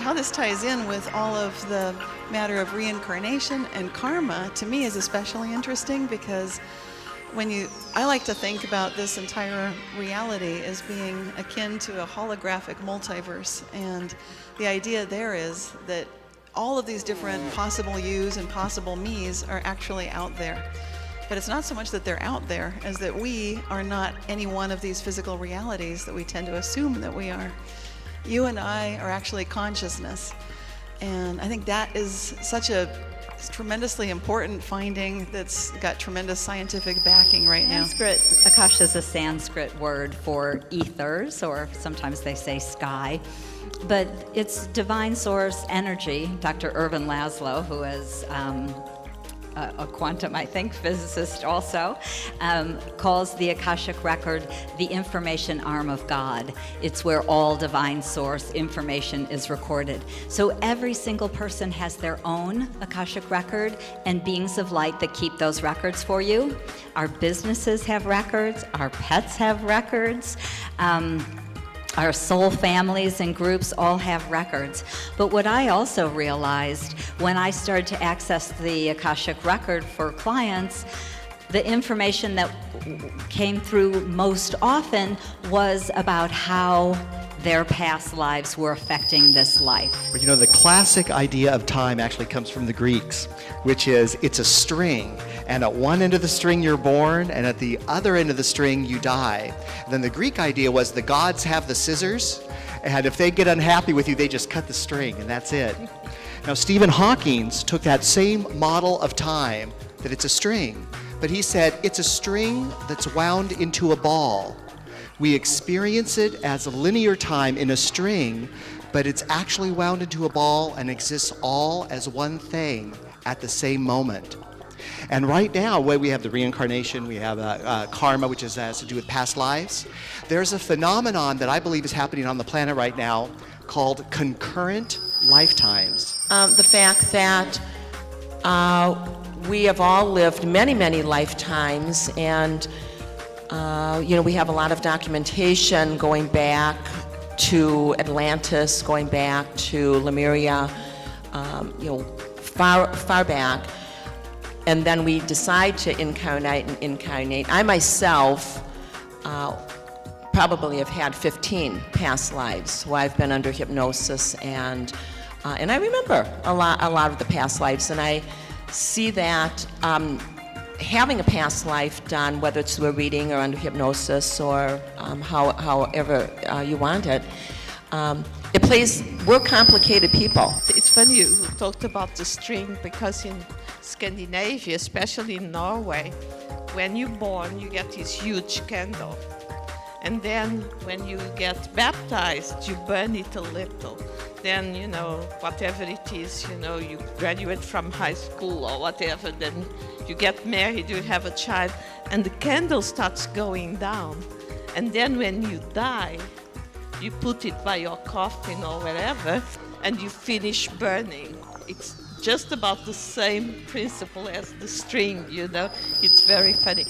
how this ties in with all of the matter of reincarnation and karma, to me, is especially interesting because I like to think about this entire reality as being akin to a holographic multiverse. And the idea there is that all of these different possible yous and possible me's are actually out there. But it's not so much that they're out there as that we are not any one of these physical realities that we tend to assume that we are. You and I are actually consciousness. And I think that is such a tremendously important finding that's got tremendous scientific backing right now. Akasha is a Sanskrit word for ethers, or sometimes they say sky. But it's divine source energy. Dr. Irvin Laszlo, who is a quantum, I think, physicist also, calls the Akashic record the information arm of God. It's where all divine source information is recorded. So every single person has their own Akashic record, and beings of light that keep those records for you. Our businesses have records, our pets have records, our soul families and groups all have records. But what I also realized when I started to access the Akashic record for clients, the information that came through most often was about how their past lives were affecting this life. You know, the classic idea of time actually comes from the Greeks, which is it's a string, and at one end of the string you're born, and at the other end of the string you die. And then the Greek idea was the gods have the scissors, and if they get unhappy with you, they just cut the string, and that's it. Now, Stephen Hawking took that same model of time, that it's a string, but he said it's a string that's wound into a ball. We experience it as a linear time in a string, but it's actually wound into a ball and exists all as one thing at the same moment. And right now, where we have the reincarnation, we have karma, which has to do with past lives. There's a phenomenon that I believe is happening on the planet right now called concurrent lifetimes. The fact that we have all lived many, many lifetimes, and we have a lot of documentation going back to Atlantis, going back to Lemuria, far back. And then we decide to incarnate. I myself probably have had 15 past lives where I've been under hypnosis, and I remember a lot of the past lives, and I see that having a past life done, whether it's through a reading or under hypnosis or however you want it, we're complicated people. It's funny you talked about the string, because in Scandinavia, especially in Norway, when you're born, you get this huge candle. And then when you get baptized, you burn it a little. Then, whatever it is, you graduate from high school or whatever, then you get married, you have a child, and the candle starts going down. And then when you die, you put it by your coffin or wherever, and you finish burning. It's just about the same principle as the string, It's very funny.